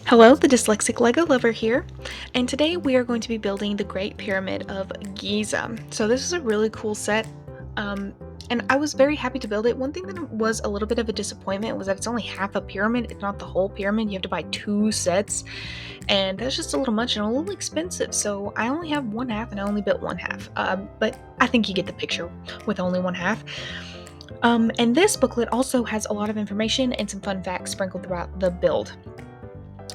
Hello, the Dyslexic Lego Lover here, and today we are going to be building the Great Pyramid of Giza. So this is a really cool set, and I was very happy to build it. One thing that was a little bit of a disappointment was that it's only half a pyramid, it's not the whole pyramid. You have to buy two sets, and that's just a little much and a little expensive, so I only have one half, and I only built one half. But I think you get the picture with only one half. And this booklet also has a lot of information and some fun facts sprinkled throughout the build.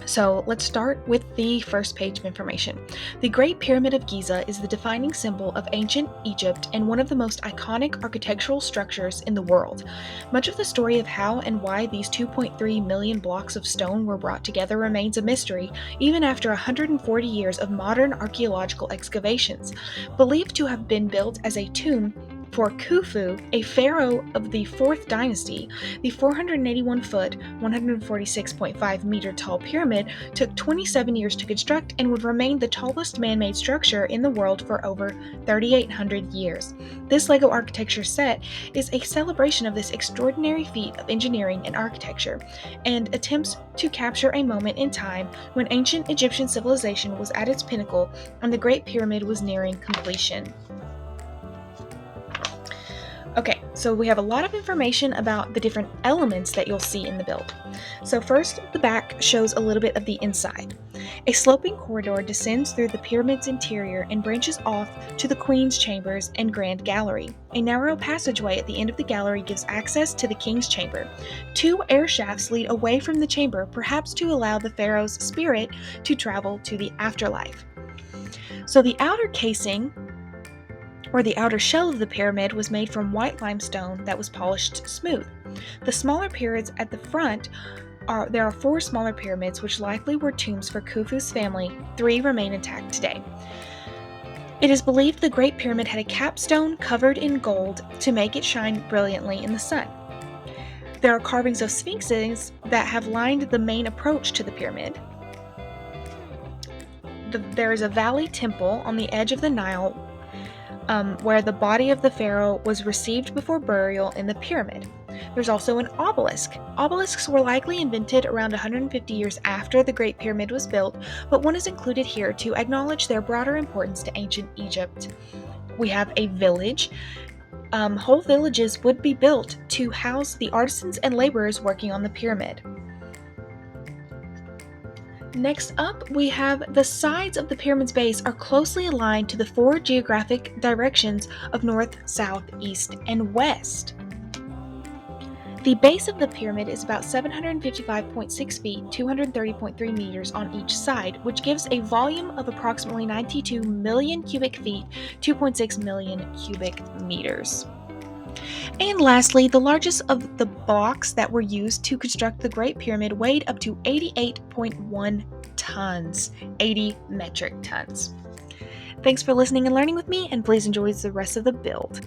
So let's start with the first page of information. The Great Pyramid of Giza is the defining symbol of ancient Egypt and one of the most iconic architectural structures in the world. Much of the story of how and why these 2.3 million blocks of stone were brought together remains a mystery, even after 140 years of modern archaeological excavations. Believed to have been built as a tomb for Khufu, a pharaoh of the 4th dynasty, the 481-foot, 146.5-meter tall pyramid took 27 years to construct and would remain the tallest man-made structure in the world for over 3,800 years. This LEGO architecture set is a celebration of this extraordinary feat of engineering and architecture, and attempts to capture a moment in time when ancient Egyptian civilization was at its pinnacle and the Great Pyramid was nearing completion. Okay, so we have a lot of information about the different elements that you'll see in the build. So first, the back shows a little bit of the inside. A sloping corridor descends through the pyramid's interior and branches off to the Queen's chambers and Grand Gallery. A narrow passageway at the end of the gallery gives access to the King's chamber. Two air shafts lead away from the chamber, perhaps to allow the pharaoh's spirit to travel to the afterlife. So the outer casing or the outer shell of the pyramid was made from white limestone that was polished smooth. The smaller pyramids at the front there are 4 smaller pyramids which likely were tombs for Khufu's family. 3 remain intact today. It is believed the Great Pyramid had a capstone covered in gold to make it shine brilliantly in the sun. There are carvings of sphinxes that have lined the main approach to the pyramid. There is a valley temple on the edge of the Nile where the body of the pharaoh was received before burial in the pyramid. There's also an obelisk. Obelisks were likely invented around 150 years after the Great Pyramid was built, but one is included here to acknowledge their broader importance to ancient Egypt. We have a village. Whole villages would be built to house the artisans and laborers working on the pyramid. Next up, we have the sides of the pyramid's base are closely aligned to the 4 geographic directions of north, south, east, and west. The base of the pyramid is about 755.6 feet, 230.3 meters on each side, which gives a volume of approximately 92 million cubic feet, 2.6 million cubic meters. And lastly, the largest of the blocks that were used to construct the Great Pyramid weighed up to 88.1 tons, 80 metric tons. Thanks for listening and learning with me, and please enjoy the rest of the build.